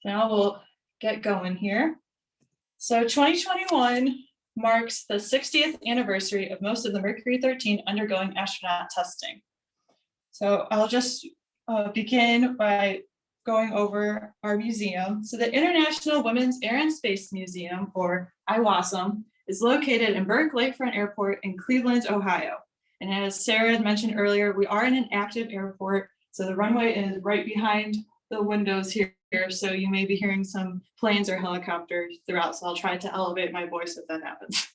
Now we'll get going here. So 2021 marks the 60th anniversary of most of the Mercury 13 undergoing astronaut testing. So I'll just begin by going over our museum. So the International Women's Air and Space Museum, or IWASM, is located in Burke Lakefront Airport in Cleveland, Ohio. And as Sarah had mentioned earlier, we are in an active airport. So the runway is right behind the windows here. So you may be hearing some planes or helicopters throughout. So I'll try to elevate my voice if that happens.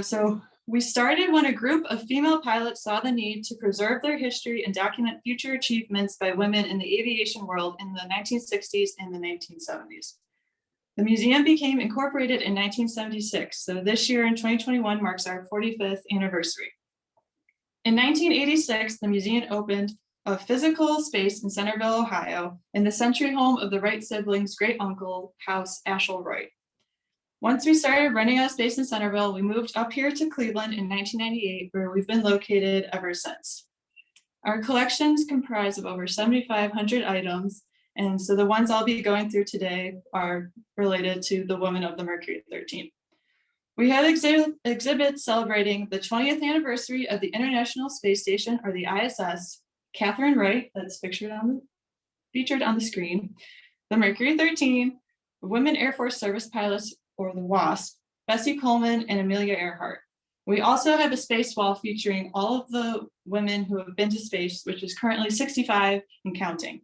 So we started when a group of female pilots saw the need to preserve their history and document future achievements by women in the aviation world in the 1960s and the 1970s. The museum became incorporated in 1976. So this year in 2021 marks our 45th anniversary. In 1986, the museum opened a physical space in Centerville, Ohio, in the century home of the Wright siblings' great uncle, House Ashel Wright. Once we started running out of space in Centerville, we moved up here to Cleveland in 1998, where we've been located ever since. Our collections comprise of over 7,500 items, and so the ones I'll be going through today are related to the women of the Mercury 13. We have exhibits celebrating the 20th anniversary of the International Space Station, or the ISS, Catherine Wright, that's featured on the screen, the Mercury 13, Women Air Force Service Pilots, or the WASP, Bessie Coleman, and Amelia Earhart. We also have a space wall featuring all of the women who have been to space, which is currently 65 and counting.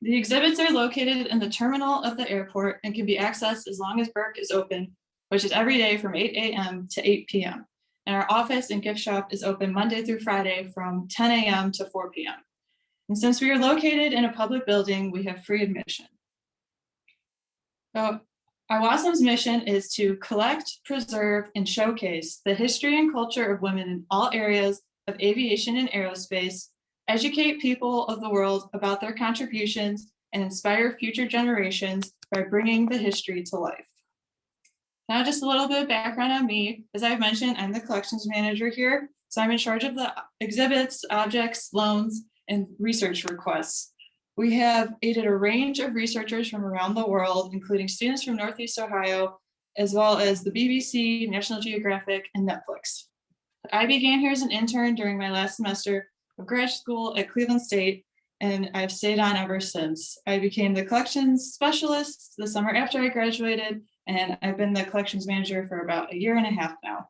The exhibits are located in the terminal of the airport and can be accessed as long as Burke is open, which is every day from 8 a.m. to 8 p.m. And our office and gift shop is open Monday through Friday from 10 a.m. to 4 p.m. And since we are located in a public building, we have free admission. So IWASM's mission is to collect, preserve, and showcase the history and culture of women in all areas of aviation and aerospace, educate people of the world about their contributions, and inspire future generations by bringing the history to life. Now, just a little bit of background on me. As I've mentioned, I'm the collections manager here. So I'm in charge of the exhibits, objects, loans, and research requests. We have aided a range of researchers from around the world, including students from Northeast Ohio, as well as the BBC, National Geographic, and Netflix. I began here as an intern during my last semester of grad school at Cleveland State, and I've stayed on ever since. I became the collections specialist the summer after I graduated, and I've been the collections manager for about 1.5 years now.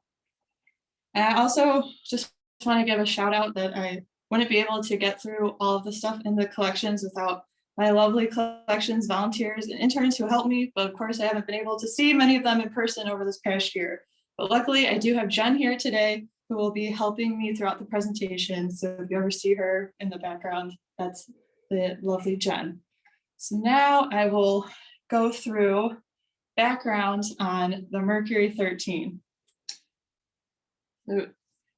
And I also just want to give a shout out that I wouldn't be able to get through all of the stuff in the collections without my lovely collections volunteers and interns who helped me. But of course, I haven't been able to see many of them in person over this past year. But luckily, I do have Jen here today who will be helping me throughout the presentation. So if you ever see her in the background, that's the lovely Jen. So now I will go through backgrounds on the Mercury 13. So,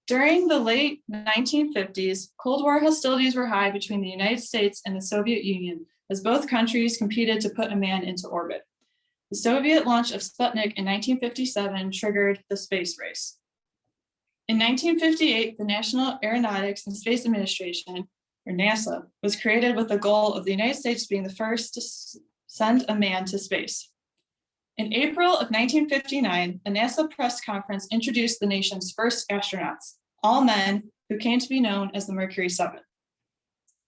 during the late 1950s, Cold War hostilities were high between the United States and the Soviet Union, as both countries competed to put a man into orbit. The Soviet launch of Sputnik in 1957 triggered the space race. In 1958, the National Aeronautics and Space Administration, or NASA, was created with the goal of the United States being the first to send a man to space. In April of 1959, a NASA press conference introduced the nation's first astronauts, all men, who came to be known as the Mercury 7.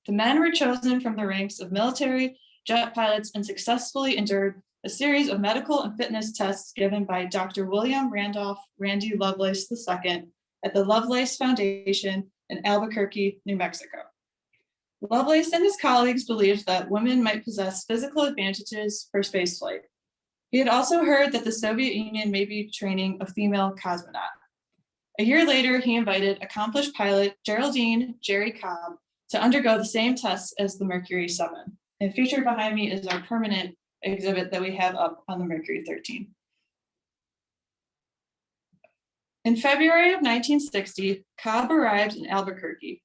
The men were chosen from the ranks of military jet pilots and successfully endured a series of medical and fitness tests given by Dr. William Randolph Randy Lovelace II at the Lovelace Foundation in Albuquerque, New Mexico. Lovelace and his colleagues believed that women might possess physical advantages for spaceflight. He had also heard that the Soviet Union may be training a female cosmonaut. A year later, he invited accomplished pilot Geraldine Jerry Cobb to undergo the same tests as the Mercury 7. And featured behind me is our permanent exhibit that we have up on the Mercury 13. In February of 1960, Cobb arrived in Albuquerque.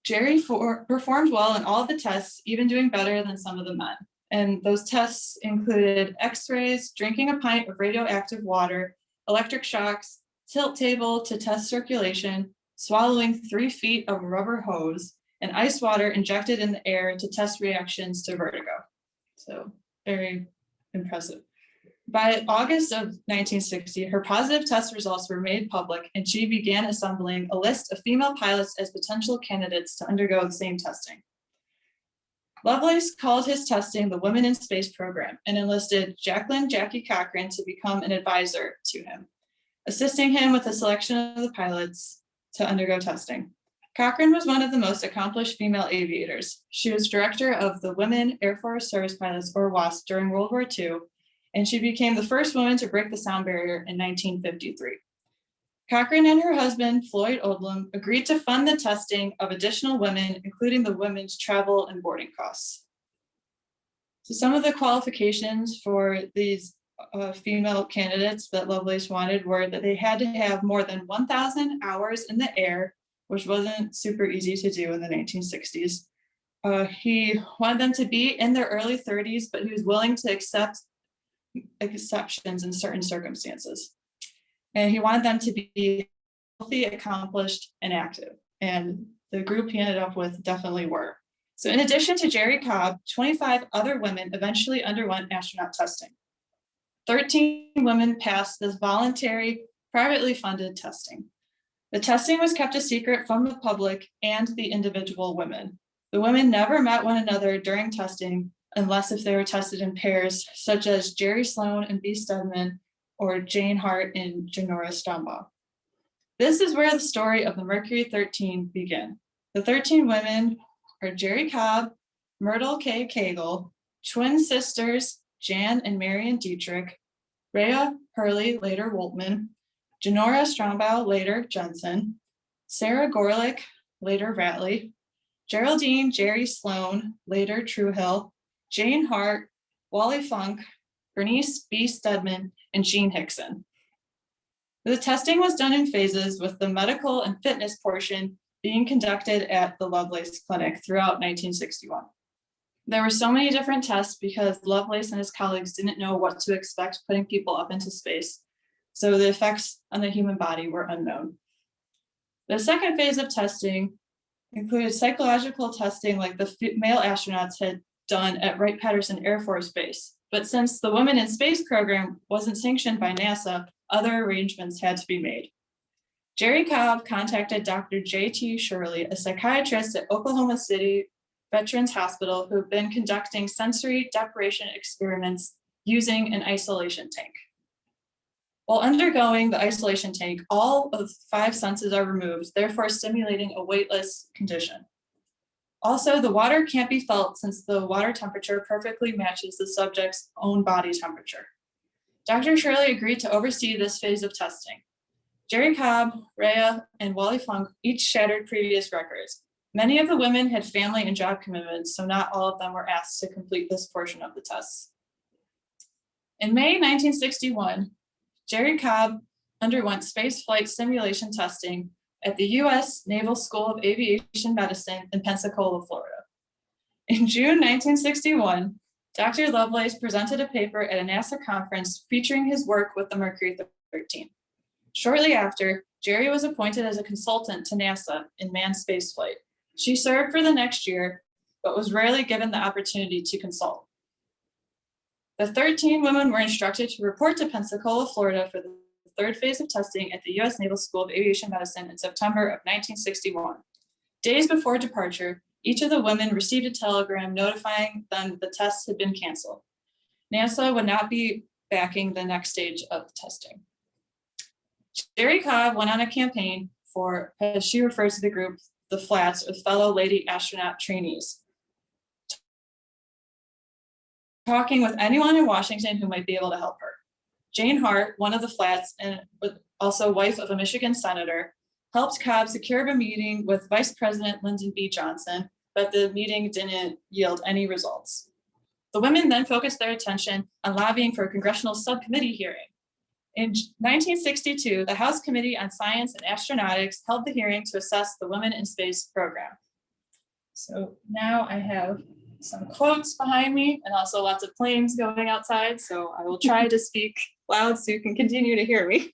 Jerry performed well in all of the tests, even doing better than some of the men. And those tests included x-rays, drinking a pint of radioactive water, electric shocks, tilt table to test circulation, swallowing 3 feet of rubber hose, and ice water injected in the air to test reactions to vertigo. So very impressive. By August of 1960, her positive test results were made public, and she began assembling a list of female pilots as potential candidates to undergo the same testing. Lovelace called his testing the Women in Space program and enlisted Jackie Cochran to become an advisor to him, assisting him with the selection of the pilots to undergo testing. Cochran was one of the most accomplished female aviators. She was director of the Women Air Force Service Pilots, or WASP, during World War II, and she became the first woman to break the sound barrier in 1953. Cochran and her husband, Floyd Odlum, agreed to fund the testing of additional women, including the women's travel and boarding costs. So some of the qualifications for these female candidates that Lovelace wanted were that they had to have more than 1,000 hours in the air, which wasn't super easy to do in the 1960s. He wanted them to be in their early 30s, but he was willing to accept exceptions in certain circumstances. And he wanted them to be healthy, accomplished, and active. And the group he ended up with definitely were. So in addition to Jerry Cobb, 25 other women eventually underwent astronaut testing. 13 women passed this voluntary, privately funded testing. The testing was kept a secret from the public and the individual women. The women never met one another during testing unless if they were tested in pairs, such as Jerry Sloan and B. Stedman, or Jane Hart and Janora Strombaugh. This is where the story of the Mercury 13 begin. The 13 women are Jerry Cobb, Myrtle K. Cagle, twin sisters Jan and Marion Dietrich, Rhea Hurley, later Woltman, Janora Strombaugh, later Jensen, Sarah Gorlick, later Ratley, Geraldine Jerry Sloan, later Truehill, Jane Hart, Wally Funk, Bernice B. Stedman, and Jean Hickson. The testing was done in phases, with the medical and fitness portion being conducted at the Lovelace Clinic throughout 1961. There were so many different tests because Lovelace and his colleagues didn't know what to expect putting people up into space, so the effects on the human body were unknown. The second phase of testing included psychological testing like the male astronauts had done at Wright-Patterson Air Force Base. But since the Women in Space program wasn't sanctioned by NASA, other arrangements had to be made. Jerry Cobb contacted Dr. J.T. Shirley, a psychiatrist at Oklahoma City Veterans Hospital, who had been conducting sensory deprivation experiments using an isolation tank. While undergoing the isolation tank, all of 5 senses are removed, therefore stimulating a weightless condition. Also, the water can't be felt since the water temperature perfectly matches the subject's own body temperature. Dr. Shirley agreed to oversee this phase of testing. Jerry Cobb, Rhea, and Wally Funk each shattered previous records. Many of the women had family and job commitments, so not all of them were asked to complete this portion of the tests. In May 1961, Jerry Cobb underwent space flight simulation testing at the U.S. Naval School of Aviation Medicine in Pensacola, Florida. In June 1961, Dr. Lovelace presented a paper at a NASA conference featuring his work with the Mercury 13. Shortly after, Jerry was appointed as a consultant to NASA in manned spaceflight. She served for the next year, but was rarely given the opportunity to consult. The 13 women were instructed to report to Pensacola, Florida for the third phase of testing at the U.S. Naval School of Aviation Medicine in September of 1961. Days before departure, each of the women received a telegram notifying them the tests had been canceled. NASA would not be backing the next stage of testing. Jerry Cobb went on a campaign for, as she refers to the group, the Flats, with fellow lady astronaut trainees, talking with anyone in Washington who might be able to help her. Jane Hart, one of the Flats and also wife of a Michigan senator, helped Cobb secure a meeting with Vice President Lyndon B. Johnson, but the meeting didn't yield any results. The women then focused their attention on lobbying for a congressional subcommittee hearing. In 1962, the House Committee on Science and Astronautics held the hearing to assess the Women in Space program. So now I have some quotes behind me and also lots of planes going outside, so I will try to speak loud so you can continue to hear me.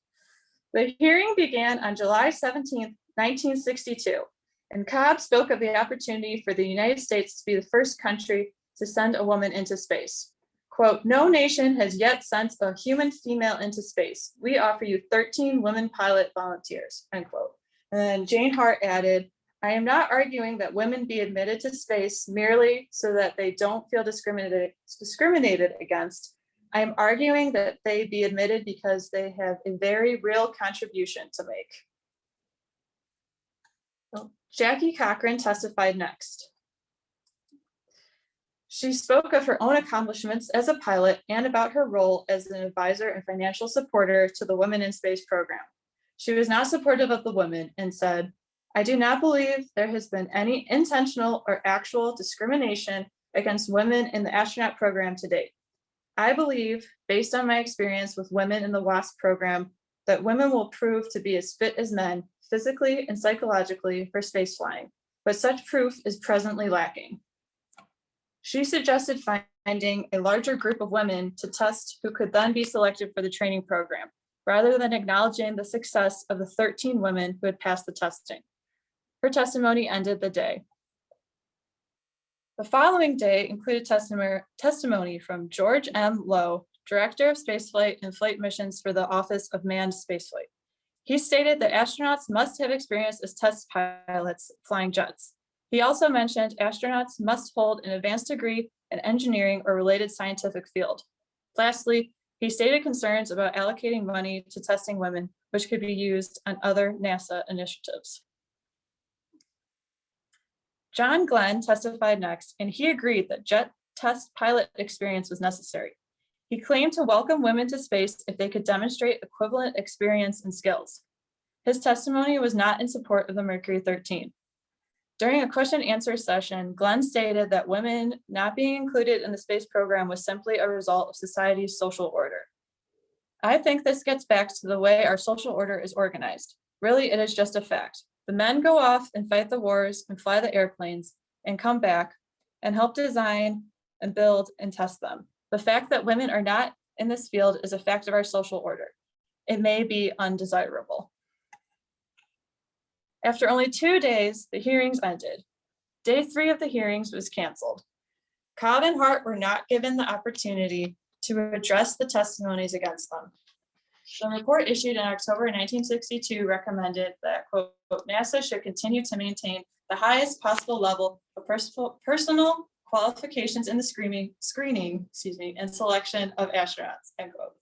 The hearing began on July 17, 1962, and Cobb spoke of the opportunity for the United States to be the first country to send a woman into space. Quote, "No nation has yet sent a human female into space. We offer you 13 women pilot volunteers," end quote. And then Jane Hart added, "I am not arguing that women be admitted to space merely so that they don't feel discriminated against. I am arguing that they be admitted because they have a very real contribution to make." Well, Jackie Cochran testified next. She spoke of her own accomplishments as a pilot and about her role as an advisor and financial supporter to the Women in Space program. She was not supportive of the women and said, "I do not believe there has been any intentional or actual discrimination against women in the astronaut program to date. I believe, based on my experience with women in the WASP program, that women will prove to be as fit as men, physically and psychologically, for spaceflying, but such proof is presently lacking." She suggested finding a larger group of women to test who could then be selected for the training program, rather than acknowledging the success of the 13 women who had passed the testing. Her testimony ended the day. The following day included testimony from George M. Lowe, Director of Spaceflight and Flight Missions for the Office of Manned Spaceflight. He stated that astronauts must have experience as test pilots flying jets. He also mentioned astronauts must hold an advanced degree in engineering or related scientific field. Lastly, he stated concerns about allocating money to testing women, which could be used on other NASA initiatives. John Glenn testified next, and he agreed that jet test pilot experience was necessary. He claimed to welcome women to space if they could demonstrate equivalent experience and skills. His testimony was not in support of the Mercury 13. During a question and answer session, Glenn stated that women not being included in the space program was simply a result of society's social order. I think this gets back to the way our social order is organized. Really, it is just a fact. The men go off and fight the wars and fly the airplanes and come back and help design and build and test them. The fact that women are not in this field is a fact of our social order. It may be undesirable. After only 2 days, the hearings ended. Day 3 of the hearings was canceled. Cobb and Hart were not given the opportunity to address the testimonies against them. The report issued in October 1962 recommended that, quote, "NASA should continue to maintain the highest possible level of personal qualifications in the screening, and selection of astronauts," end quote.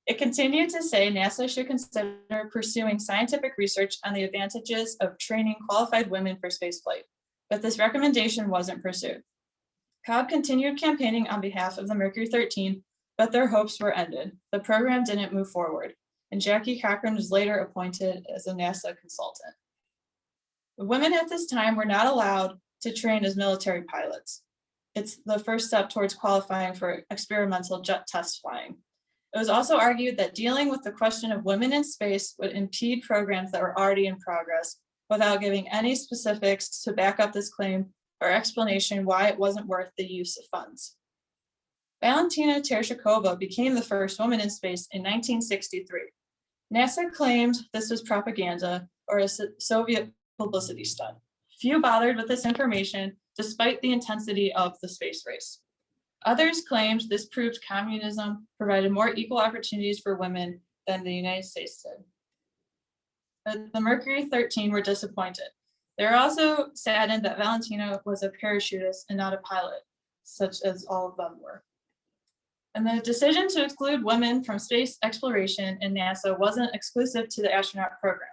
It continued to say NASA should consider pursuing scientific research on the advantages of training qualified women for spaceflight, but this recommendation wasn't pursued. Cobb continued campaigning on behalf of the Mercury 13, but their hopes were ended. The program didn't move forward, and Jackie Cochran was later appointed as a NASA consultant. The women at this time were not allowed to train as military pilots. It's the first step towards qualifying for experimental jet test flying. It was also argued that dealing with the question of women in space would impede programs that were already in progress without giving any specifics to back up this claim or explanation why it wasn't worth the use of funds. Valentina Tereshkova became the first woman in space in 1963. NASA claimed this was propaganda or a Soviet publicity stunt. Few bothered with this information despite the intensity of the space race. Others claimed this proved communism provided more equal opportunities for women than the United States did. But the Mercury 13 were disappointed. They were also saddened that Valentina was a parachutist and not a pilot, such as all of them were. And the decision to exclude women from space exploration in NASA wasn't exclusive to the astronaut program.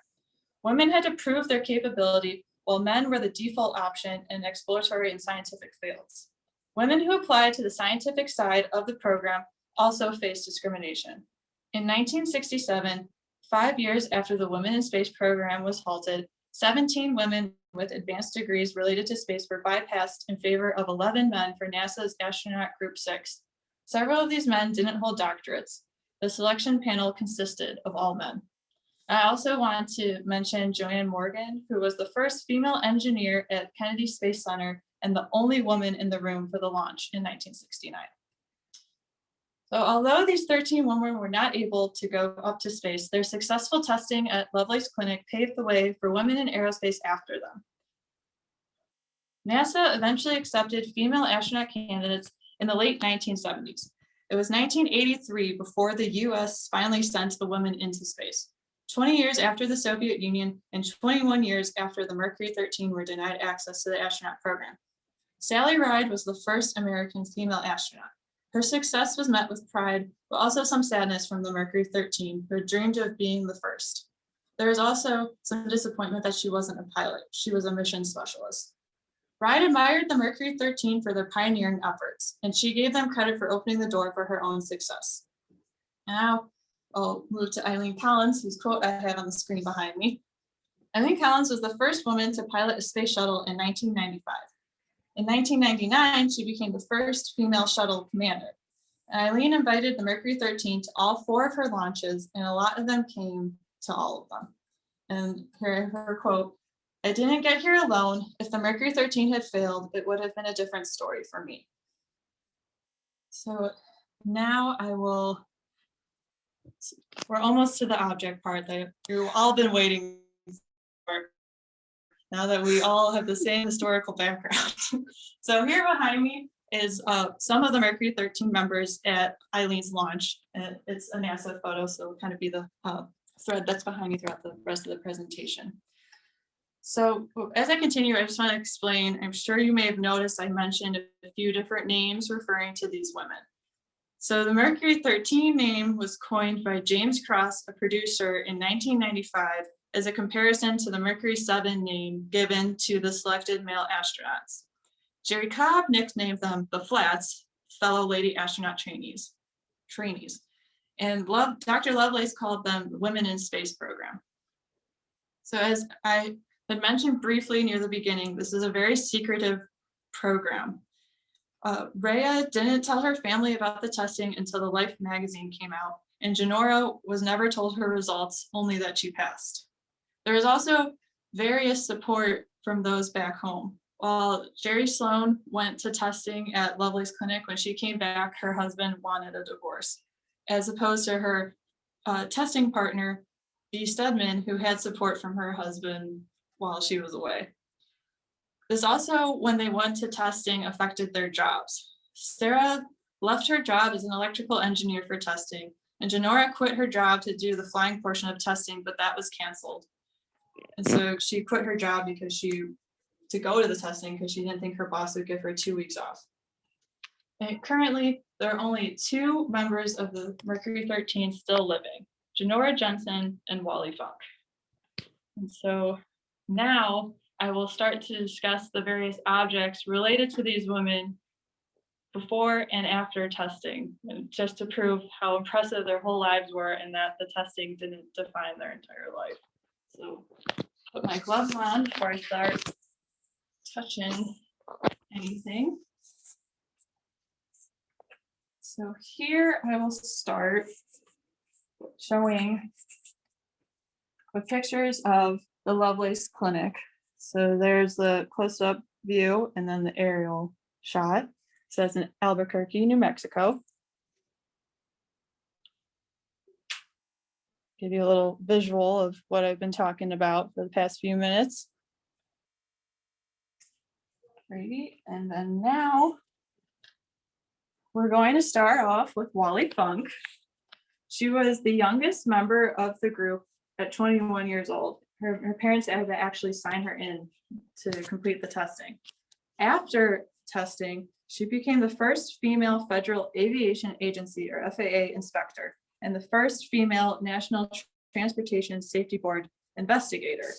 Women had to prove their capability, while men were the default option in exploratory and scientific fields. Women who applied to the scientific side of the program also faced discrimination. In 1967, 5 years after the Women in Space program was halted, 17 women with advanced degrees related to space were bypassed in favor of 11 men for NASA's astronaut group 6. Several of these men didn't hold doctorates. The selection panel consisted of all men. I also want to mention Joanne Morgan, who was the first female engineer at Kennedy Space Center and the only woman in the room for the launch in 1969. So although these 13 women were not able to go up to space, their successful testing at Lovelace Clinic paved the way for women in aerospace after them. NASA eventually accepted female astronaut candidates in the late 1970s. It was 1983 before the US finally sent a woman into space. 20 years after the Soviet Union and 21 years after the Mercury 13 were denied access to the astronaut program. Sally Ride was the first American female astronaut. Her success was met with pride, but also some sadness from the Mercury 13, who dreamed of being the first. There was also some disappointment that she wasn't a pilot. She was a mission specialist. Ride admired the Mercury 13 for their pioneering efforts, and she gave them credit for opening the door for her own success. Now, I'll move to Eileen Collins, whose quote I have on the screen behind me. Eileen Collins was the first woman to pilot a space shuttle in 1995. In 1999, she became the first female shuttle commander. And Eileen invited the Mercury 13 to all 4 of her launches, and a lot of them came to all of them. And her quote, "I didn't get here alone. If the Mercury 13 had failed, it would have been a different story for me." So now we're almost to the object part that you've all been waiting for, now that we all have the same historical background. So here behind me is some of the Mercury 13 members at Eileen's launch. It's a NASA photo, so it'll kind of be the thread that's behind me throughout the rest of the presentation. So as I continue, I just want to explain, I'm sure you may have noticed I mentioned a few different names referring to these women. So the Mercury 13 name was coined by James Cross, a producer, in 1995 as a comparison to the Mercury 7 name given to the selected male astronauts. Jerry Cobb nicknamed them the Flats, fellow lady astronaut trainees. And Dr. Lovelace called them the Women in Space program. So as I had mentioned briefly near the beginning, this is a very secretive program. Rhea didn't tell her family about the testing until the Life magazine came out, and Janora was never told her results, only that she passed. There was also various support from those back home. While Jerry Sloan went to testing at Lovelace Clinic, when she came back, her husband wanted a divorce, as opposed to her testing partner, Bee Stedman, who had support from her husband while she was away. This also, when they went to testing, affected their jobs. Sarah left her job as an electrical engineer for testing, and Janora quit her job to do the flying portion of testing, but that was canceled. And so she quit her job to go to the testing because she didn't think her boss would give her 2 weeks off. And currently, there are only 2 members of the Mercury 13 still living, Janora Jensen and Wally Funk. And so now I will start to discuss the various objects related to these women before and after testing, just to prove how impressive their whole lives were and that the testing didn't define their entire life. So put my gloves on before I start touching anything. So here I will start showing with pictures of the Lovelace Clinic. So there's the close-up view and then the aerial shot. So that's in Albuquerque, New Mexico. Give you a little visual of what I've been talking about for the past few minutes. Great. And then now we're going to start off with Wally Funk. She was the youngest member of the group at 21 years old. Her parents had to actually sign her in to complete the testing. After testing, she became the first female Federal Aviation Agency, or FAA, inspector, and the first female National Transportation Safety Board investigator.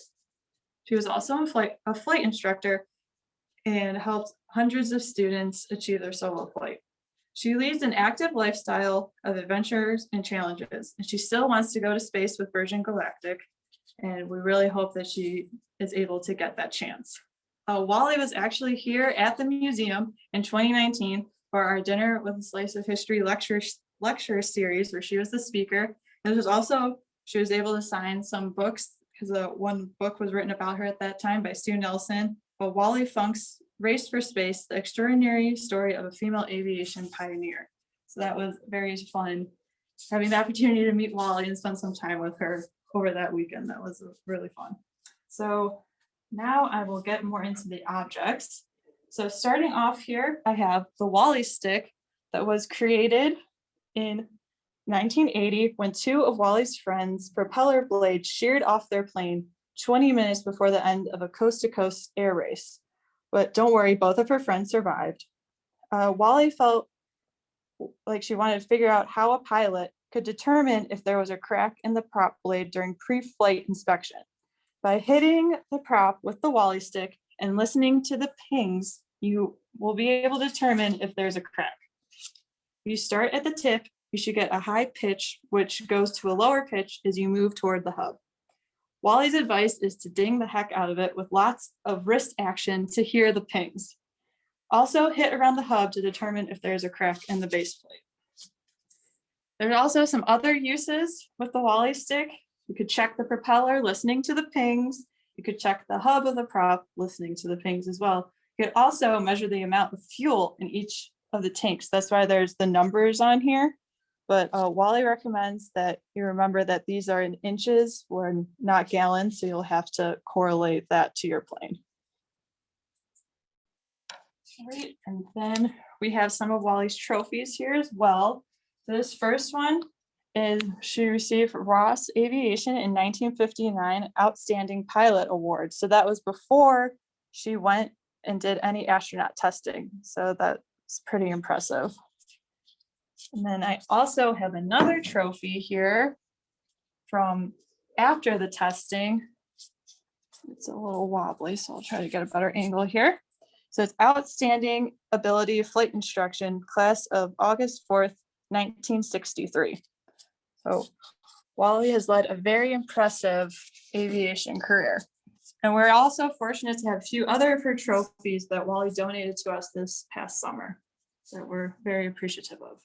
She was also a flight instructor and helped hundreds of students achieve their solo flight. She leads an active lifestyle of adventures and challenges, and she still wants to go to space with Virgin Galactic, and we really hope that she is able to get that chance. Wally was actually here at the museum in 2019 for our Dinner with a Slice of History lecture series, where she was the speaker. And she was able to sign some books, because one book was written about her at that time by Stu Nelson, but Wally Funk's Race for Space, the extraordinary story of a female aviation pioneer. So that was very fun, having the opportunity to meet Wally and spend some time with her over that weekend. That was really fun. So now I will get more into the objects. So starting off here, I have the Wally stick that was created in 1980 when two of Wally's friends' propeller blades sheared off their plane 20 minutes before the end of a coast-to-coast air race. But don't worry, both of her friends survived. Wally felt like she wanted to figure out how a pilot could determine if there was a crack in the prop blade during pre-flight inspection. By hitting the prop with the Wally stick and listening to the pings, you will be able to determine if there's a crack. You start at the tip, you should get a high pitch, which goes to a lower pitch as you move toward the hub. Wally's advice is to ding the heck out of it with lots of wrist action to hear the pings. Also hit around the hub to determine if there's a crack in the base plate. There's also some other uses with the Wally stick. You could check the propeller, listening to the pings. You could check the hub of the prop, listening to the pings as well. You could also measure the amount of fuel in each of the tanks. That's why there's the numbers on here. But Wally recommends that you remember that these are in inches or not gallons, so you'll have to correlate that to your plane. All right, and then we have some of Wally's trophies here as well. This first one is she received Ross Aviation in 1959 Outstanding Pilot Award. So that was before she went and did any astronaut testing. So that's pretty impressive. And then I also have another trophy here from after the testing. It's a little wobbly, so I'll try to get a better angle here. So it's Outstanding Ability Flight Instruction, class of August 4th, 1963. So Wally has led a very impressive aviation career. And we're also fortunate to have a few other of her trophies that Wally donated to us this past summer that we're very appreciative of.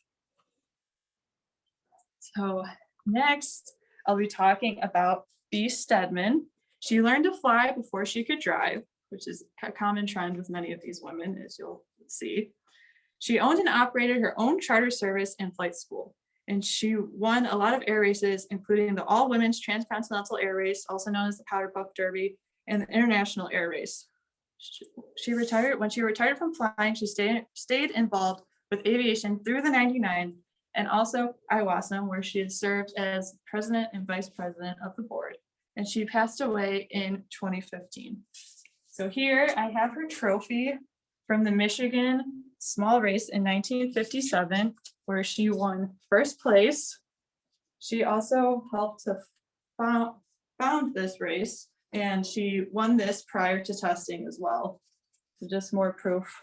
So next, I'll be talking about Bee Stedman. She learned to fly before she could drive, which is a common trend with many of these women, as you'll see. She owned and operated her own charter service and flight school, and she won a lot of air races, including the all-women's transcontinental air race, also known as the Powder Puff Derby, and the International Air Race. When she retired from flying, she stayed involved with aviation through the 99 and also IWASM, where she had served as president and vice president of the board. And she passed away in 2015. So here I have her trophy from the Michigan small race in 1957, where she won first place. She also helped to found this race, and she won this prior to testing as well. So just more proof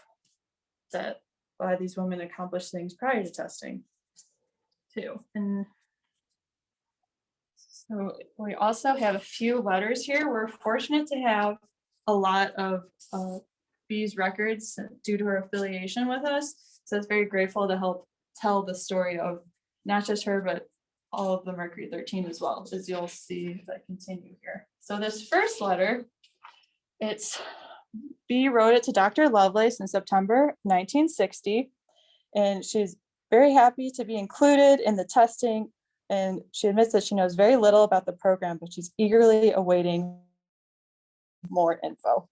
that a lot of these women accomplished things prior to testing too. And so we also have a few letters here. We're fortunate to have a lot of Bee's records due to her affiliation with us. So it's very grateful to help tell the story of not just her, but all of the Mercury 13 as well, as you'll see as I continue here. So this first letter, Bee wrote it to Dr. Lovelace in September 1960, and she's very happy to be included in the testing, and she admits that she knows very little about the program, but she's eagerly awaiting more info.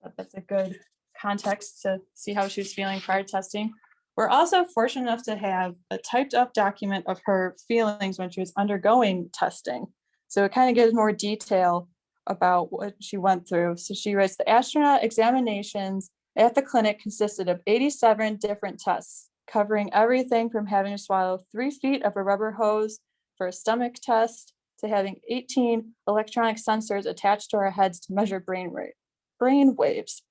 But that's a good context to see how she was feeling prior to testing. We're also fortunate enough to have a typed up document of her feelings when she was undergoing testing. So it kind of gives more detail about what she went through. So she writes, the astronaut examinations at the clinic consisted of 87 different tests, covering everything from having to swallow 3 feet of a rubber hose for a stomach test to having 18 electronic sensors attached to our heads to measure brain waves.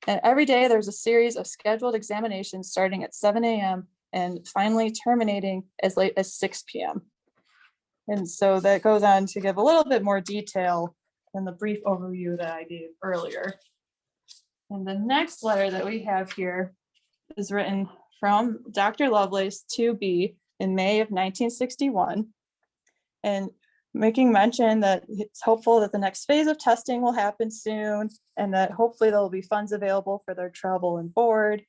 And every day there's a series of scheduled examinations starting at 7 a.m. and finally terminating as late as 6 p.m. And so that goes on to give a little bit more detail than the brief overview that I gave earlier. And the next letter that we have here is written from Dr. Lovelace to Bee in May of 1961, and making mention that it's hopeful that the next phase of testing will happen soon, and that hopefully there will be funds available for their travel and board.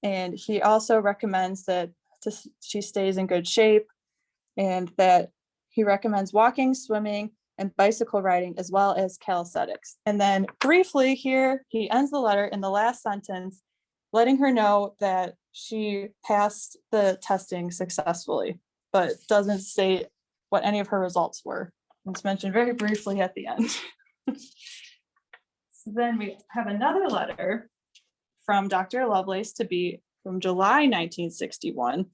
And he also recommends that she stays in good shape, and that he recommends walking, swimming, and bicycle riding, as well as calisthenics. And then briefly here, he ends the letter in the last sentence, letting her know that she passed the testing successfully, but doesn't state what any of her results were. It's mentioned very briefly at the end. So then we have another letter from Dr. Lovelace to be from July 1961.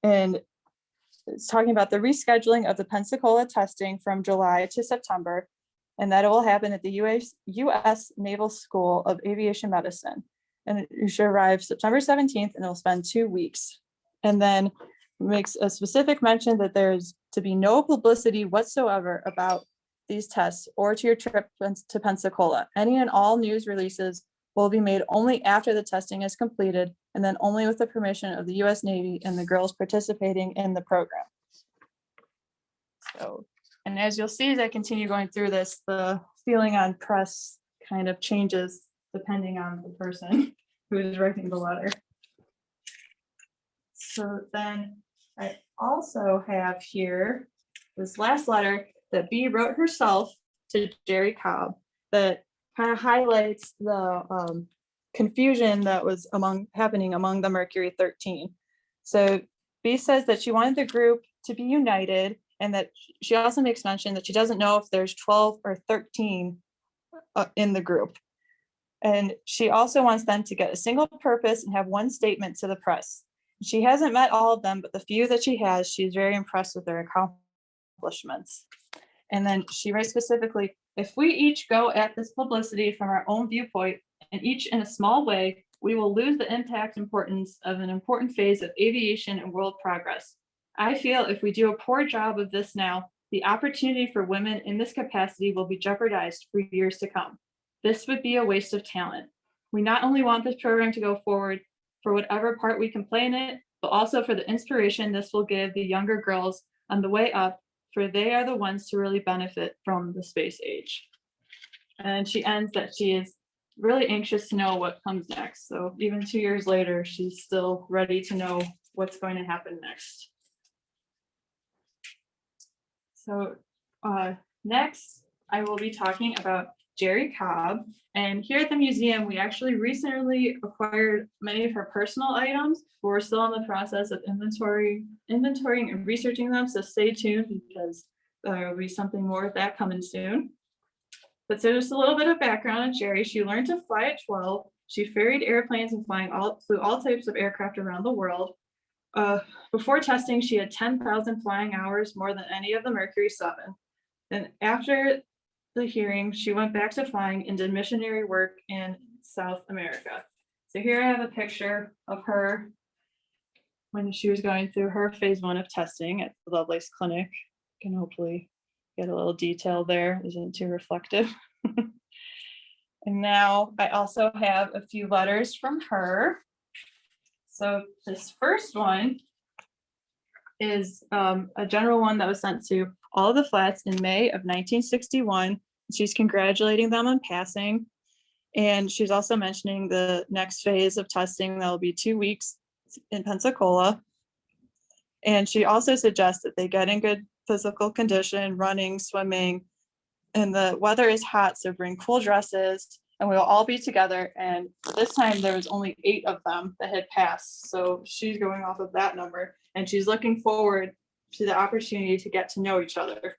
And it's talking about the rescheduling of the Pensacola testing from July to September, and that it will happen at the U.S. Naval School of Aviation Medicine. And it should arrive September 17th, and it'll spend 2 weeks. And then makes a specific mention that there's to be no publicity whatsoever about these tests or to your trip to Pensacola. Any and all news releases will be made only after the testing is completed, and then only with the permission of the U.S. Navy and the girls participating in the program. So, and as you'll see as I continue going through this, the feeling on press kind of changes depending on the person who is writing the letter. So then I also have here this last letter that Bee wrote herself to Jerry Cobb that kind of highlights the confusion that was happening among the Mercury 13. So Bee says that she wanted the group to be united, and that she also makes mention that she doesn't know if there's 12 or 13 in the group. And she also wants them to get a single purpose and have one statement to the press. She hasn't met all of them, but the few that she has, she's very impressed with their accomplishments. And then she writes specifically, if we each go at this publicity from our own viewpoint, and each in a small way, we will lose the impact importance of an important phase of aviation and world progress. I feel if we do a poor job of this now, the opportunity for women in this capacity will be jeopardized for years to come. This would be a waste of talent. We not only want this program to go forward for whatever part we can play in it, but also for the inspiration this will give the younger girls on the way up, for they are the ones to really benefit from the space age. And she ends that she is really anxious to know what comes next. So even 2 years later, she's still ready to know what's going to happen next. So next, I will be talking about Jerry Cobb. And here at the museum, we actually recently acquired many of her personal items. We're still in the process of inventorying and researching them, so stay tuned because there will be something more of that coming soon. But so just a little bit of background on Jerry. She learned to fly at 12. She ferried airplanes and flew all types of aircraft around the world. Before testing, she had 10,000 flying hours, more than any of the Mercury 7. Then after the hearing, she went back to flying and did missionary work in South America. So here I have a picture of her when she was going through her phase 1 of testing at the Lovelace Clinic. You can hopefully get a little detail there, isn't too reflective. And now I also have a few letters from her. So this first one is a general one that was sent to all of the flats in May of 1961. She's congratulating them on passing. And she's also mentioning the next phase of testing that will be 2 weeks in Pensacola. And she also suggests that they get in good physical condition, running, swimming, and the weather is hot, so bring cool dresses, and we'll all be together. And this time there was only 8 of them that had passed. So she's going off of that number, and she's looking forward to the opportunity to get to know each other.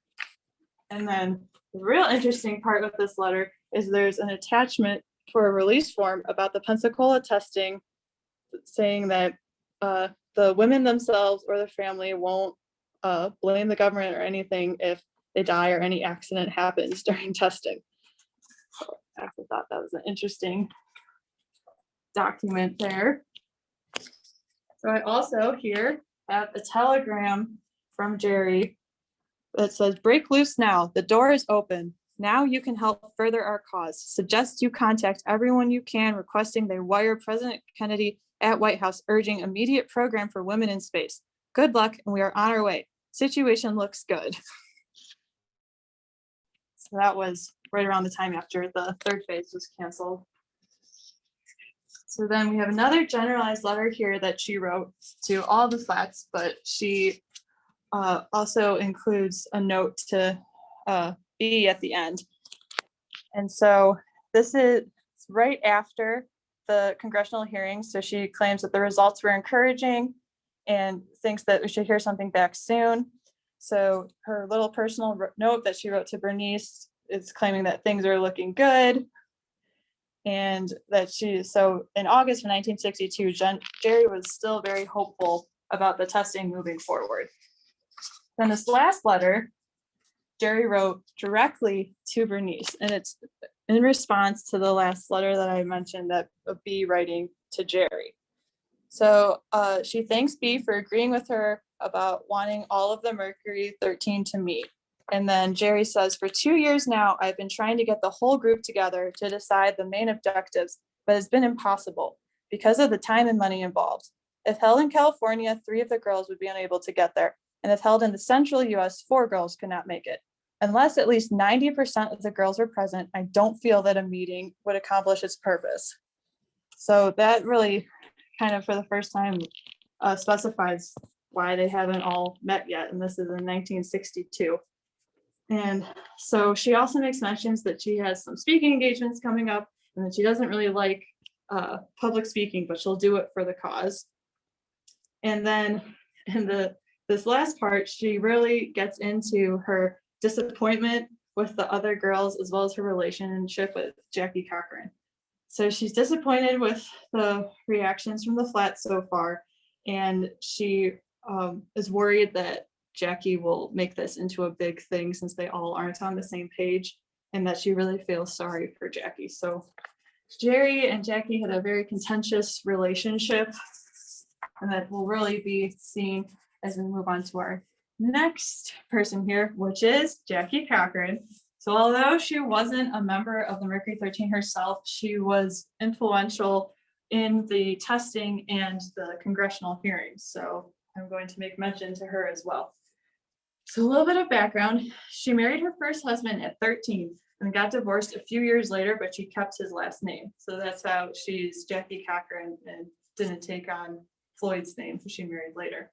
And then the real interesting part with this letter is there's an attachment for a release form about the Pensacola testing, saying that the women themselves or the family won't blame the government or anything if they die or any accident happens during testing. So I actually thought that was an interesting document there. So I also here have a telegram from Jerry that says, break loose now, the door is open. Now you can help further our cause. Suggest you contact everyone you can, requesting they wire President Kennedy at White House, urging immediate program for women in space. Good luck, and we are on our way. Situation looks good. So that was right around the time after the 3rd phase was canceled. So then we have another generalized letter here that she wrote to all the flats, but she also includes a note to B at the end. And so this is right after the congressional hearings. So she claims that the results were encouraging and thinks that we should hear something back soon. So her little personal note that she wrote to Bernice is claiming that things are looking good. And that so in August of 1962, Jerry was still very hopeful about the testing moving forward. Then this last letter, Jerry wrote directly to Bernice, and it's in response to the last letter that I mentioned that B writing to Jerry. So she thanks B for agreeing with her about wanting all of the Mercury 13 to meet. And then Jerry says, for 2 years now, I've been trying to get the whole group together to decide the main objectives, but it's been impossible because of the time and money involved. If held in California, 3 of the girls would be unable to get there. And if held in the central US, 4 girls could not make it. Unless at least 90% of the girls were present, I don't feel that a meeting would accomplish its purpose. So that really kind of for the first time specifies why they haven't all met yet. And this is in 1962. And so she also makes mentions that she has some speaking engagements coming up and that she doesn't really like public speaking, but she'll do it for the cause. And then in this last part, she really gets into her disappointment with the other girls as well as her relationship with Jackie Cochran. So she's disappointed with the reactions from the flat so far, and she is worried that Jackie will make this into a big thing since they all aren't on the same page, and that she really feels sorry for Jackie. So Jerry and Jackie had a very contentious relationship, and that will really be seen as we move on to our next person here, which is Jackie Cochran. So although she wasn't a member of the Mercury 13 herself, she was influential in the testing and the congressional hearings. So I'm going to make mention to her as well. So a little bit of background. She married her first husband at 13 and got divorced a few years later, but she kept his last name. So that's how she's Jackie Cochran and didn't take on Floyd's name, who she married later.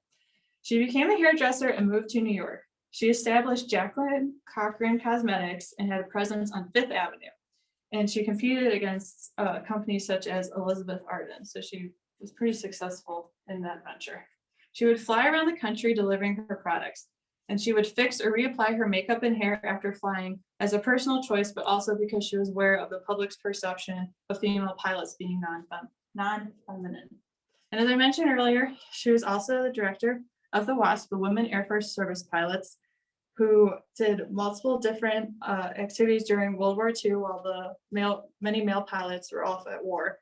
She became a hairdresser and moved to New York. She established Jacqueline Cochran Cosmetics and had a presence on Fifth Avenue. And she competed against companies such as Elizabeth Arden. So she was pretty successful in that venture. She would fly around the country delivering her products. And she would fix or reapply her makeup and hair after flying as a personal choice, but also because she was aware of the public's perception of female pilots being non-feminine. And as I mentioned earlier, she was also the director of the WASP, the Women Air Force Service Pilots, who did multiple different activities during World War II while many male pilots were off at war.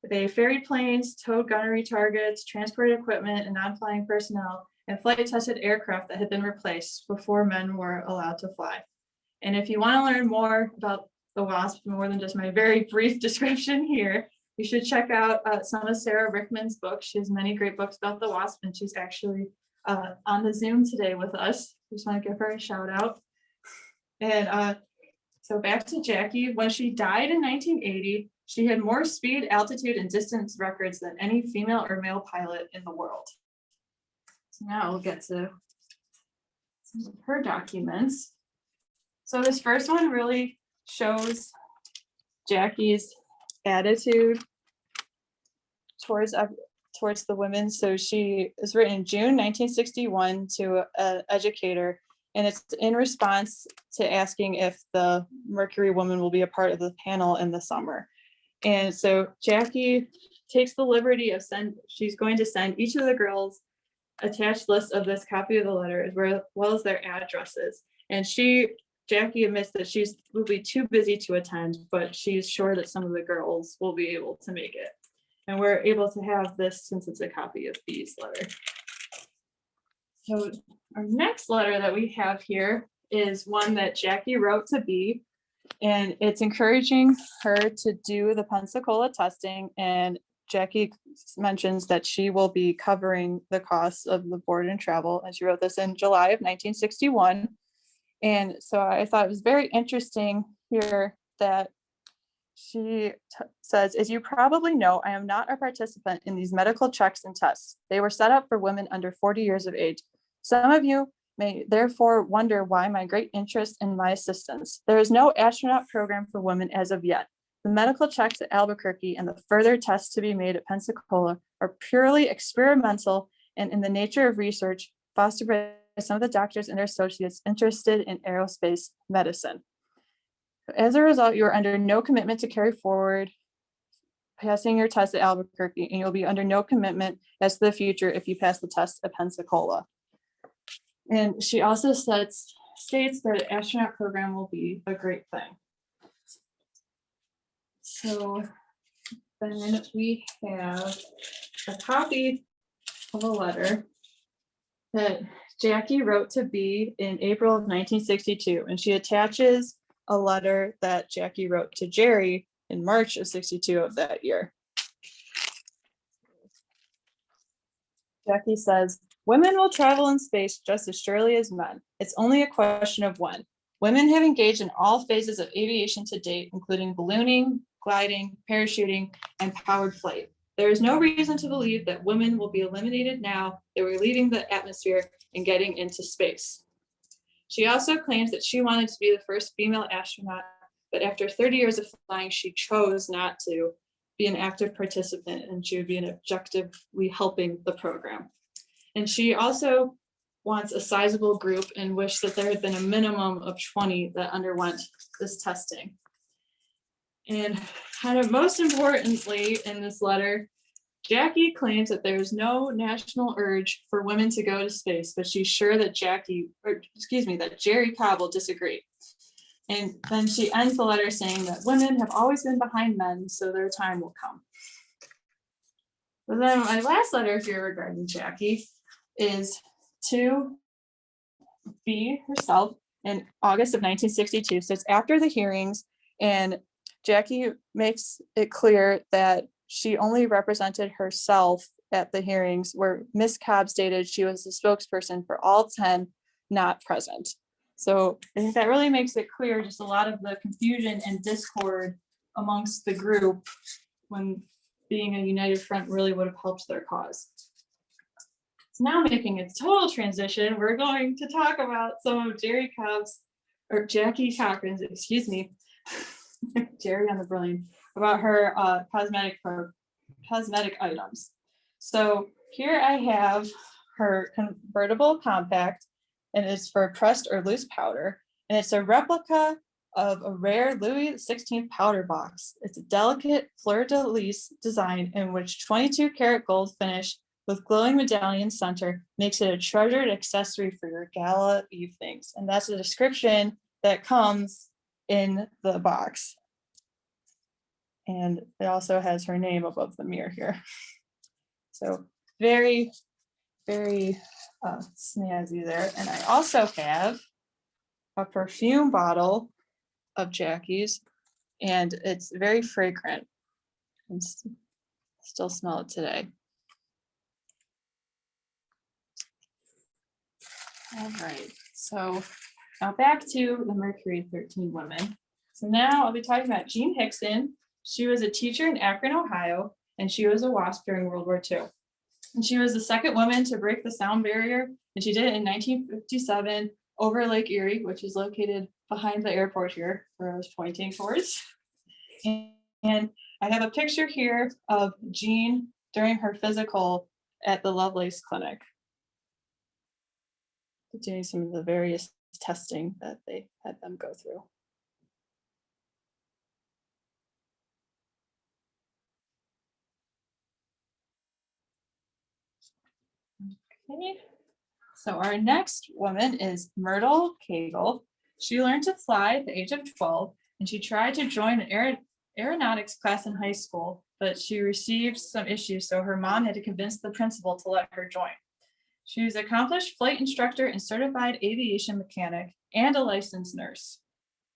They ferried planes, towed gunnery targets, transported equipment and non-flying personnel, and flight tested aircraft that had been replaced before men were allowed to fly. And if you want to learn more about the WASP, more than just my very brief description here, you should check out some of Sarah Rickman's books. She has many great books about the WASP, and she's actually on the Zoom today with us. Just want to give her a shout out. And so back to Jackie. When she died in 1980, she had more speed, altitude, and distance records than any female or male pilot in the world. So now we'll get to some of her documents. So this first one really shows Jackie's attitude towards the women. So she is written in June 1961 to an educator, and it's in response to asking if the Mercury woman will be a part of the panel in the summer. And so Jackie takes the liberty of she's going to send each of the girls attached list of this copy of the letter as well as their addresses. And Jackie admits that will be too busy to attend, but she's sure that some of the girls will be able to make it. And we're able to have this since it's a copy of B's letter. So our next letter that we have here is one that Jackie wrote to B, and it's encouraging her to do the Pensacola testing. And Jackie mentions that she will be covering the costs of the board and travel. And she wrote this in July of 1961. And so I thought it was very interesting here that she says, as you probably know, I am not a participant in these medical checks and tests. They were set up for women under 40 years of age. Some of you may therefore wonder why my great interest in my assistance. There is no astronaut program for women as of yet. The medical checks at Albuquerque and the further tests to be made at Pensacola are purely experimental and in the nature of research fostered by some of the doctors and their associates interested in aerospace medicine. As a result, you are under no commitment to carry forward passing your test at Albuquerque, and you'll be under no commitment as to the future if you pass the test at Pensacola. And she also states that the astronaut program will be a great thing. So then we have a copy of a letter that Jackie wrote to Bee in April of 1962, and she attaches a letter that Jackie wrote to Jerry in March of 62 of that year. Jackie says, "Women will travel in space just as surely as men. It's only a question of when. Women have engaged in all phases of aviation to date, including ballooning, gliding, parachuting, and powered flight. There is no reason to believe that women will be eliminated now that we're leaving the atmosphere and getting into space." She also claims that she wanted to be the first female astronaut, but after 30 years of flying, she chose not to be an active participant, and she would be an objectively helping the program. And she also wants a sizable group and wished that there had been a minimum of 20 that underwent this testing. And kind of most importantly in this letter, Jackie claims that there's no national urge for women to go to space, but she's sure that that Jerry Cobb will disagree. And then she ends the letter saying that women have always been behind men, so their time will come. But then my last letter here regarding Jackie is to Bee herself in August of 1962. So it's after the hearings, and Jackie makes it clear that she only represented herself at the hearings, where Miss Cobb stated she was the spokesperson for all 10 not present. So I think that really makes it clear just a lot of the confusion and discord amongst the group when being a united front really would have helped their cause. So now making a total transition, we're going to talk about some of Jackie Cochran's, Jerry on the brain, about her cosmetic items. So here I have her convertible compact, and it's for pressed or loose powder. And it's a replica of a rare Louis XVI powder box. It's a delicate fleur-de-lis design in which 22 karat gold finish with glowing medallion center makes it a treasured accessory for your gala evenings. And that's a description that comes in the box. And it also has her name above the mirror here. So very, very snazzy there. And I also have a perfume bottle of Jackie's, and it's very fragrant. I still smell it today. All right, so now back to the Mercury 13 women. So now I'll be talking about Jean Hickson. She was a teacher in Akron, Ohio, and she was a WASP during World War II. And she was the second woman to break the sound barrier, and she did it in 1957 over Lake Erie, which is located behind the airport here, where I was pointing towards. And I have a picture here of Jean during her physical at the Lovelace clinic, doing some of the various testing that they had them go through. Okay, so our next woman is Myrtle Cagle. She learned to fly at the age of 12, and she tried to join an aeronautics class in high school, but she received some issues, so her mom had to convince the principal to let her join. She was an accomplished flight instructor and certified aviation mechanic and a licensed nurse.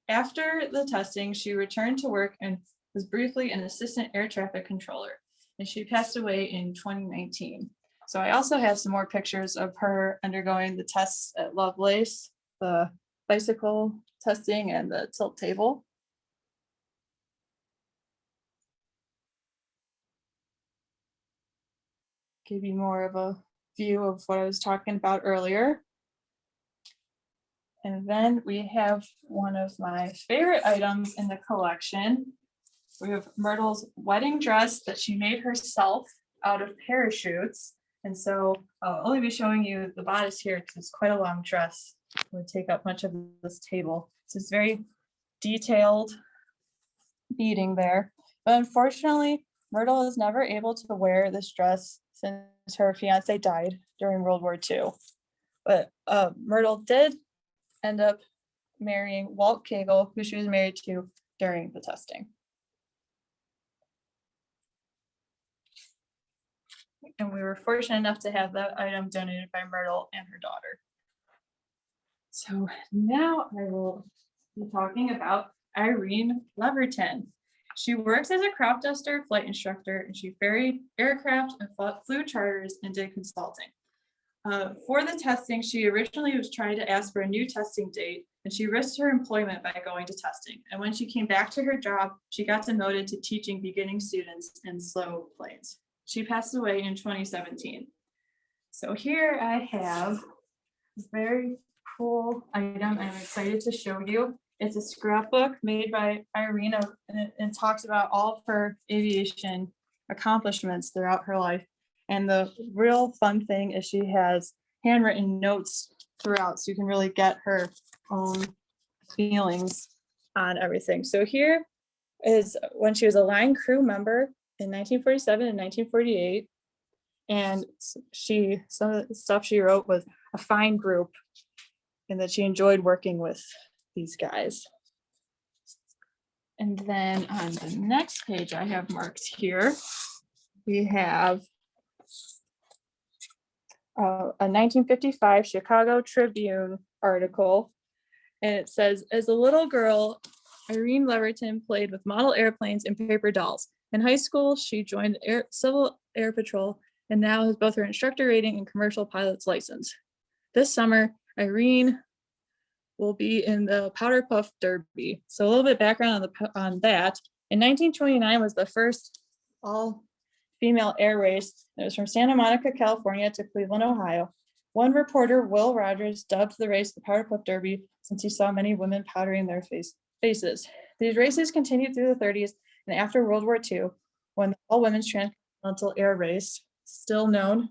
After the testing, she returned to work and was briefly an assistant air traffic controller, and she passed away in 2019. So I also have some more pictures of her undergoing the tests at Lovelace, the bicycle testing and the tilt table. Give you more of a view of what I was talking about earlier. And then we have one of my favorite items in the collection. We have Myrtle's wedding dress that she made herself out of parachutes. And so I'll only be showing you the bodice here because it's quite a long dress. It would take up much of this table. So it's very detailed beading there. But unfortunately, Myrtle is never able to wear this dress since her fiance died during World War II. But Myrtle did end up marrying Walt Kegel, who she was married to during the testing. And we were fortunate enough to have that item donated by Myrtle and her daughter. So now I will be talking about Irene Leverton. She works as a crop duster flight instructor, and she ferried aircraft and flew charters and did consulting. For the testing, she originally was trying to ask for a new testing date, and she risked her employment by going to testing. And when she came back to her job, she got demoted to teaching beginning students in slow planes. She passed away in 2017. So here I have a very cool item I'm excited to show you. It's a scrapbook made by Irene, and it talks about all of her aviation accomplishments throughout her life. And the real fun thing is she has handwritten notes throughout, so you can really get her own feelings on everything. So here is when she was a line crew member in 1947 and 1948. And some of the stuff she wrote was a fine group and that she enjoyed working with these guys. And then on the next page I have marked here, we have a 1955 Chicago Tribune article. And it says, as a little girl, Irene Leverton played with model airplanes and paper dolls. In high school, she joined Civil Air Patrol and now has both her instructor rating and commercial pilot's license. This summer, Irene will be in the Powder Puff Derby. So a little bit of background on that. In 1929 was the first all-female air race. It was from Santa Monica, California to Cleveland, Ohio. One reporter, Will Rogers, dubbed the race the Powder Puff Derby since he saw many women powdering their faces. These races continued through the 30s and after World War II, when the all-women's transcontinental air race, still known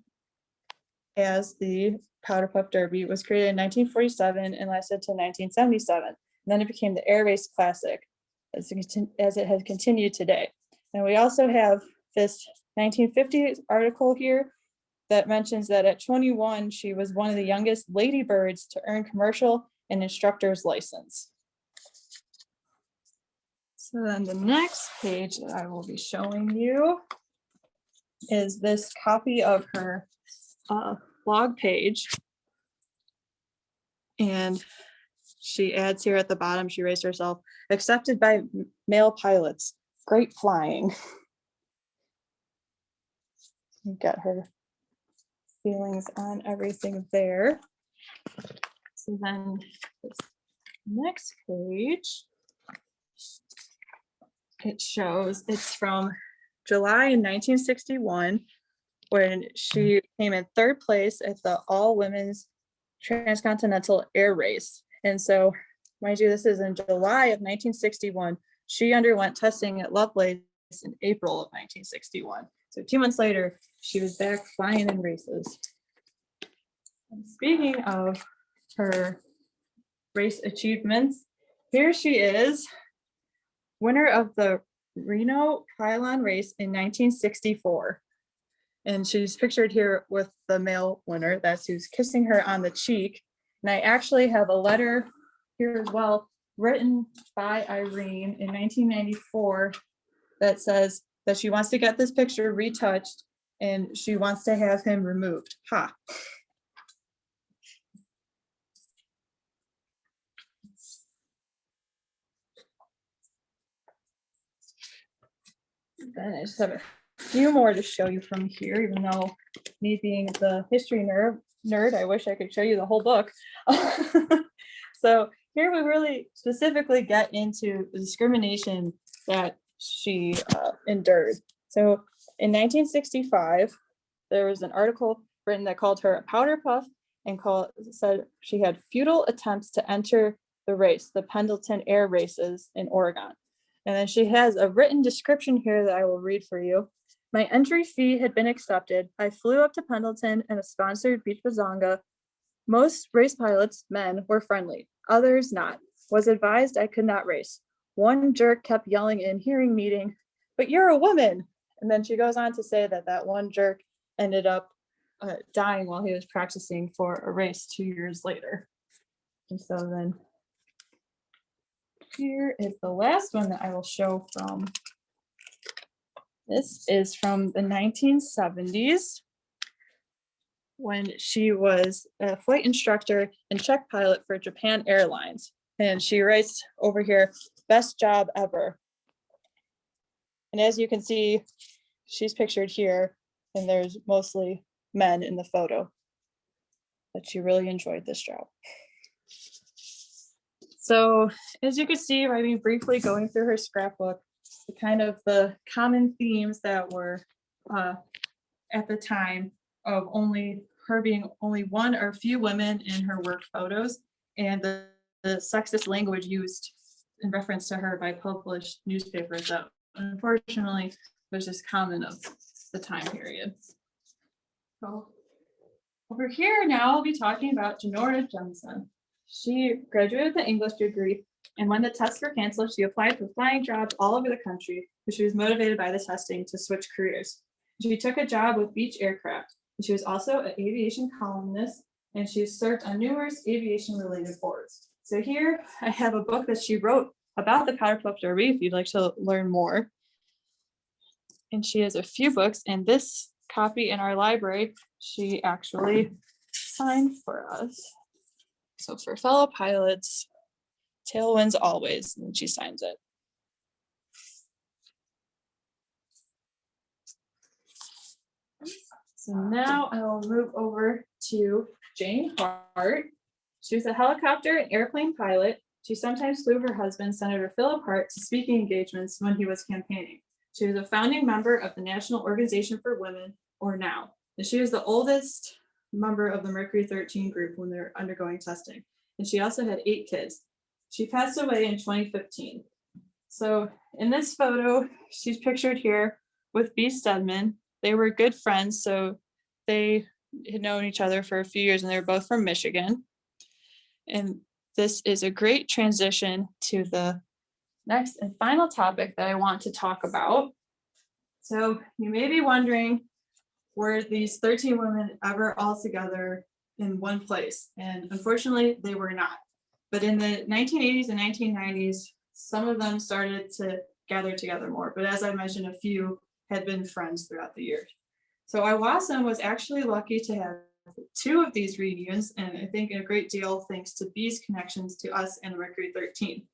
as the Powder Puff Derby, was created in 1947 and lasted till 1977. And then it became the Air Race Classic, as it has continued today. And we also have this 1950 article here that mentions that at 21, she was one of the youngest ladybirds to earn commercial and instructor's license. So then the next page that I will be showing you is this copy of her blog page. And she adds here at the bottom, she raised herself, accepted by male pilots, great flying. You get her feelings on everything there. So then this next page, it shows it's from July in 1961, when she came in third place at the all-women's transcontinental air race. And so, mind you, this is in July of 1961. She underwent testing at Lovelace in April of 1961. So 2 months later, she was back flying in races. And speaking of her race achievements, here she is, winner of the Reno Pylon race in 1964. And she's pictured here with the male winner, that's who's kissing her on the cheek. And I actually have a letter here as well, written by Irene in 1994, that says that she wants to get this picture retouched and she wants to have him removed. Ha. Then I just have a few more to show you from here, even though me being the history nerd, I wish I could show you the whole book. So here we really specifically get into the discrimination that she endured. So in 1965, there was an article written that called her a powder puff and said she had futile attempts to enter the race, the Pendleton Air Races in Oregon. And then she has a written description here that I will read for you. My entry fee had been accepted. I flew up to Pendleton in a sponsored beach bazonga. Most race pilots, men, were friendly, others not. Was advised I could not race. One jerk kept yelling in hearing meeting, "But you're a woman!" And then she goes on to say that that one jerk ended up dying while he was practicing for a race 2 years later. And so then here is the last one that I will show from. This is from the 1970s when she was a flight instructor and check pilot for Japan Airlines. And she writes over here, "Best job ever." And as you can see, she's pictured here, and there's mostly men in the photo. But she really enjoyed this job. So as you can see, by me briefly going through her scrapbook, the common themes that were at the time of only her being only one or few women in her work photos, and the sexist language used in reference to her by published newspapers that unfortunately was just common of the time period. So over here now I'll be talking about Janora Jensen. She graduated with an English degree, and when the tests were canceled, she applied for flying jobs all over the country, but she was motivated by the testing to switch careers. She took a job with Beech Aircraft, and she was also an aviation columnist, and she served on numerous aviation-related boards. So here I have a book that she wrote about the powder puff derby, if you'd like to learn more. And she has a few books, and this copy in our library, she actually signed for us. So for fellow pilots, tailwinds always, and she signs it. So now I will move over to Jane Hart. She was a helicopter and airplane pilot. She sometimes flew her husband, Senator Philip Hart, to speaking engagements when he was campaigning. She was a founding member of the National Organization for Women, or NOW. And she was the oldest member of the Mercury 13 group when they were undergoing testing. And she also had 8 kids. She passed away in 2015. So in this photo, she's pictured here with B. Stedman. They were good friends, so they had known each other for a few years, and they were both from Michigan. And this is a great transition to the next and final topic that I want to talk about. So you may be wondering, were these 13 women ever all together in one place? And unfortunately, they were not. But in the 1980s and 1990s, some of them started to gather together more. But as I mentioned, a few had been friends throughout the years. So Iwasam was actually lucky to have 2 of these reunions, and I think a great deal thanks to B's connections to us and the Mercury 13.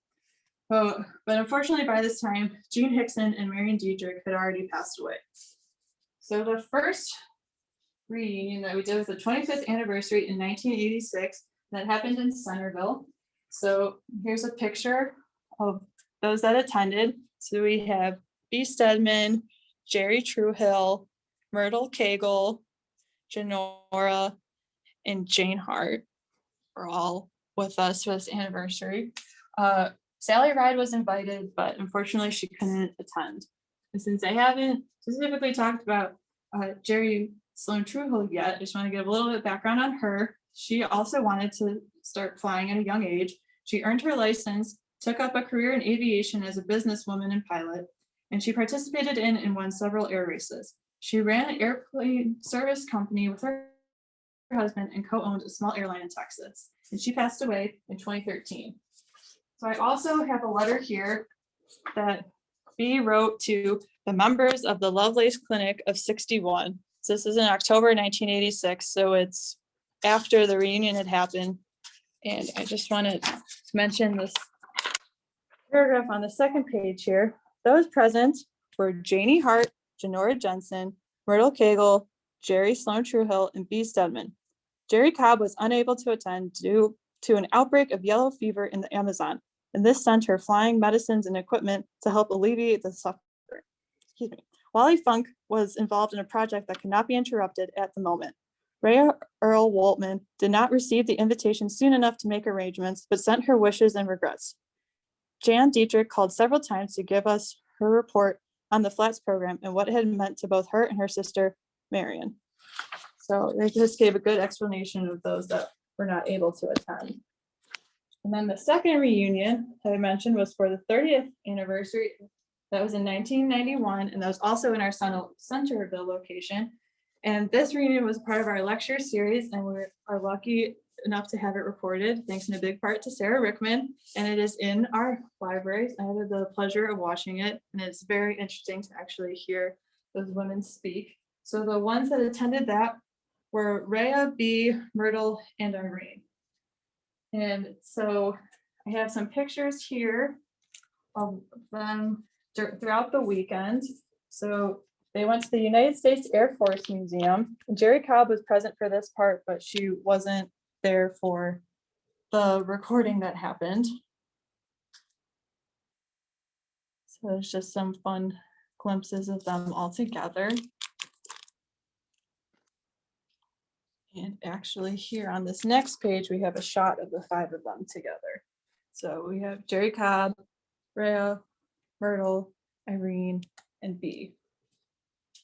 But unfortunately, by this time, Jean Hickson and Marion Diedrich had already passed away. So the first reunion that we did was the 25th anniversary in 1986, that happened in Centerville. So here's a picture of those that attended. So we have B. Stedman, Jerry Truehill, Myrtle Cagle, Janora, and Jane Hart were all with us for this anniversary. Sally Ride was invited, but unfortunately she couldn't attend. And since I haven't specifically talked about Jerry Sloan Truehill yet, I just want to give a little bit of background on her. She also wanted to start flying at a young age. She earned her license, took up a career in aviation as a businesswoman and pilot, and she participated in and won several air races. She ran an airplane service company with her husband and co-owned a small airline in Texas, and she passed away in 2013. So I also have a letter here that B wrote to the members of the Lovelace Clinic of 61. So this is in October 1986, so it's after the reunion had happened. And I just wanted to mention this paragraph on the second page here. Those present were Janie Hart, Janora Jensen, Myrtle Cagle, Jerry Sloan Truehill, and B. Stedman. Jerry Cobb was unable to attend due to an outbreak of yellow fever in the Amazon, and this sent her flying medicines and equipment to help alleviate the suffering. Wally Funk was involved in a project that could not be interrupted at the moment. Rhea Earl Waltman did not receive the invitation soon enough to make arrangements, but sent her wishes and regrets. Jan Dietrich called several times to give us her report on the FLATS program and what it had meant to both her and her sister, Marion. So they just gave a good explanation of those that were not able to attend. And then the second reunion that I mentioned was for the 30th anniversary. That was in 1991, and that was also in our Centerville location. And this reunion was part of our lecture series, and we are lucky enough to have it recorded, thanks in a big part to Sarah Rickman, and it is in our library. I had the pleasure of watching it, and it's very interesting to actually hear those women speak. So the ones that attended that were Rhea, B, Myrtle, and Irene. And so I have some pictures here of them throughout the weekend. So they went to the United States Air Force Museum. Jerry Cobb was present for this part, but she wasn't there for the recording that happened. So there's just some fun glimpses of them all together. And actually here on this next page, we have a shot of the 5 of them together. So we have Jerry Cobb, Rhea, Myrtle, Irene, and B.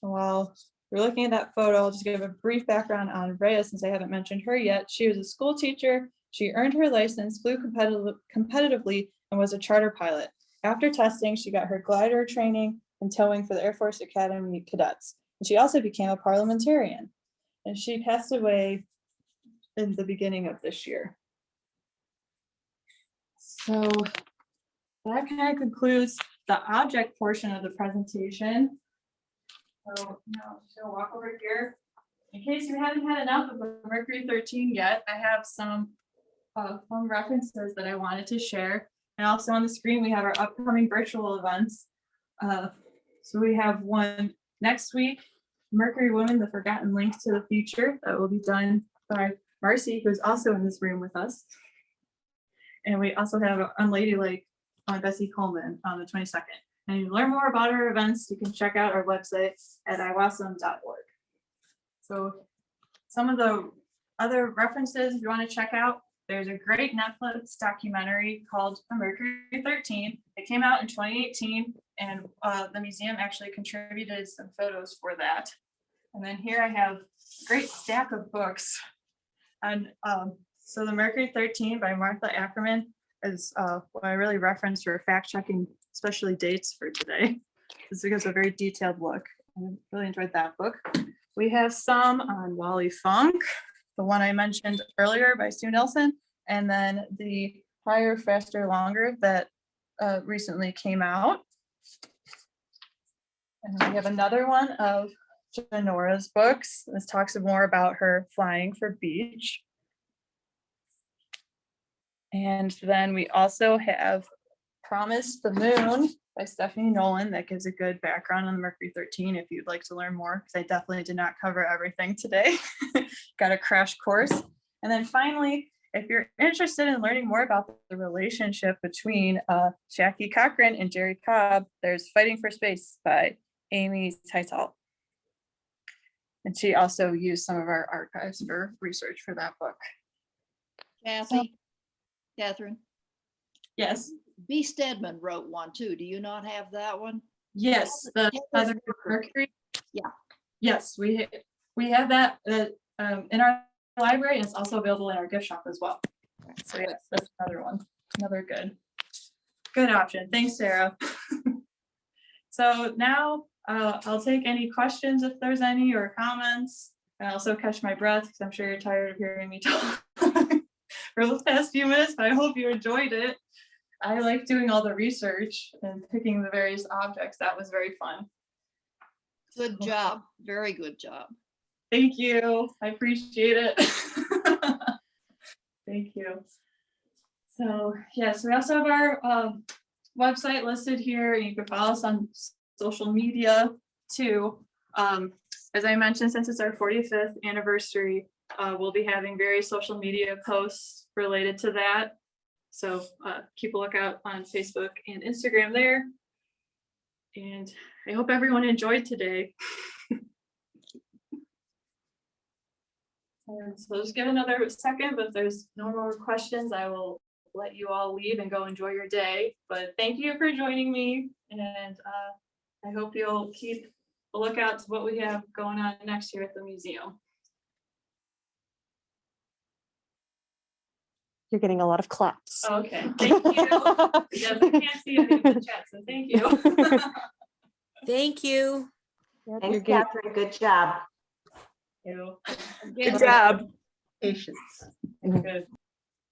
While we're looking at that photo, I'll just give a brief background on Rhea since I haven't mentioned her yet. She was a school teacher. She earned her license, flew competitively, and was a charter pilot. After testing, she got her glider training and towing for the Air Force Academy cadets. And she also became a parliamentarian. And she passed away in the beginning of this year. So that kind of concludes the object portion of the presentation. So now I'm just gonna walk over here. In case you haven't had enough of the Mercury 13 yet, I have some fun references that I wanted to share. And also on the screen, we have our upcoming virtual events. So we have one next week, Mercury Women, the Forgotten Link to the Future, that will be done by Marcy, who's also in this room with us. And we also have Unladylike on Bessie Coleman on the 22nd. And to learn more about our events, you can check out our website at iwasm.org. So some of the other references if you want to check out, there's a great Netflix documentary called The Mercury 13. It came out in 2018, and the museum actually contributed some photos for that. And then here I have a great stack of books. And so The Mercury 13 by Martha Ackerman is what I really referenced for fact checking, especially dates for today. This gives a very detailed look. I really enjoyed that book. We have some on Wally Funk, the one I mentioned earlier by Sue Nelson, and then the Higher, Faster, Longer that recently came out. And we have another one of Janora's books. This talks more about her flying for Beach. And then we also have Promise the Moon by Stephanie Nolan. That gives a good background on the Mercury 13 if you'd like to learn more, because I definitely did not cover everything today. Got a crash course. And then finally, if you're interested in learning more about the relationship between Jackie Cochran and Jerry Cobb, there's Fighting for Space by Amy Teitel. And she also used some of our archives for research for that book. Catherine. Yes. B. Stedman wrote one too. Do you not have that one? Yes, the Mercury. Yeah. Yes, we have that in our library, and it's also available in our gift shop as well. So yes, that's another one, another good option. Thanks, Sarah. So now I'll take any questions if there's any, or comments, and also catch my breath because I'm sure you're tired of hearing me talk for the past few minutes, but I hope you enjoyed it. I like doing all the research and picking the various objects. That was very fun. Good job. Very good job. Thank you. I appreciate it. Thank you. So yes, we also have our website listed here. You can follow us on social media too. As I mentioned, since it's our 45th anniversary, we'll be having various social media posts related to that. So keep a lookout on Facebook and Instagram there. And I hope everyone enjoyed today. And so just give another second, but if there's no more questions, I will let you all leave and go enjoy your day. But thank you for joining me, and I hope you'll keep a lookout to what we have going on next year at the museum. You're getting a lot of claps. Okay, thank you. Yes, I can't see any of the chat, so thank you. Thank you. Yep, Thanks, you're getting- Catherine. Good job. Good job. Patience. Good.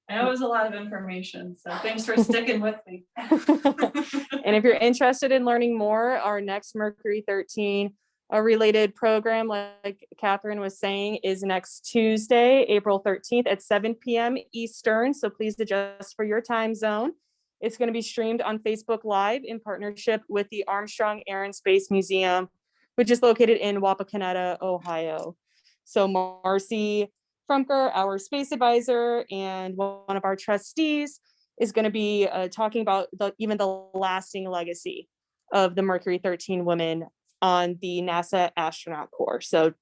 I know it was a lot of information, so thanks for sticking with me. And if you're interested in learning more, our next Mercury 13 related program, like Catherine was saying, is next Tuesday, April 13th at 7 p.m. Eastern. So please adjust for your time zone. It's going to be streamed on Facebook Live in partnership with the Armstrong Air and Space Museum, which is located in Wapakoneta, Ohio. So Marcy Frumker, our space advisor and one of our trustees, is going to be talking about even the lasting legacy of the Mercury 13 women on the NASA astronaut corps. So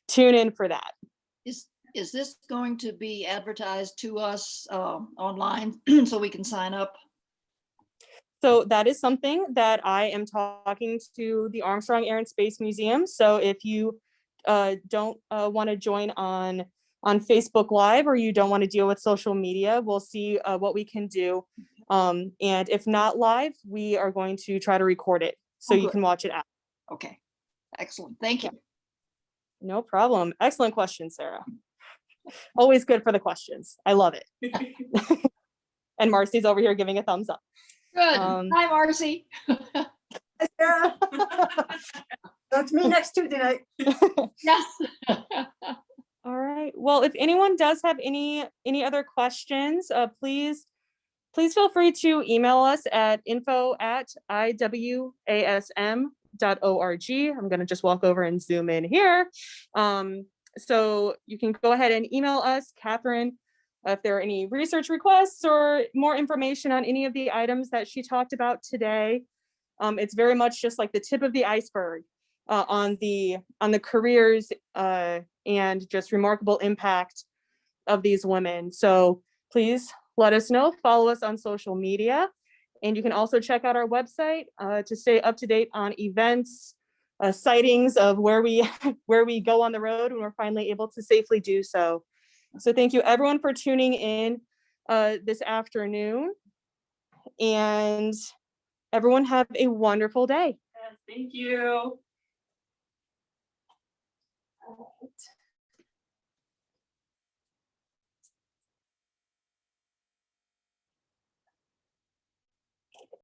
tune in for that. Is this going to be advertised to us online so we can sign up? So that is something that I am talking to the Armstrong Air and Space Museum. So if you don't want to join on Facebook Live, or you don't want to deal with social media, we'll see what we can do. And if not live, we are going to try to record it so you can watch it out. Okay, excellent. Thank you. No problem. Excellent question, Sarah. Always good for the questions. I love it. And Marcy's over here giving a thumbs up. Good. Hi, Marcy. Sarah. That's me next Tuesday night. Yes. All right. Well, if anyone does have any other questions, please feel free to email us at info@iwasm.org. I'm going to just walk over and zoom in here. So you can go ahead and email us, Catherine, if there are any research requests or more information on any of the items that she talked about today. It's very much just like the tip of the iceberg on the careers and just remarkable impact of these women. So please let us know, follow us on social media, and you can also check out our website to stay up to date on events, sightings of where we go on the road when we're finally able to safely do so. So thank you everyone for tuning in this afternoon, and everyone have a wonderful day. Yes, thank you.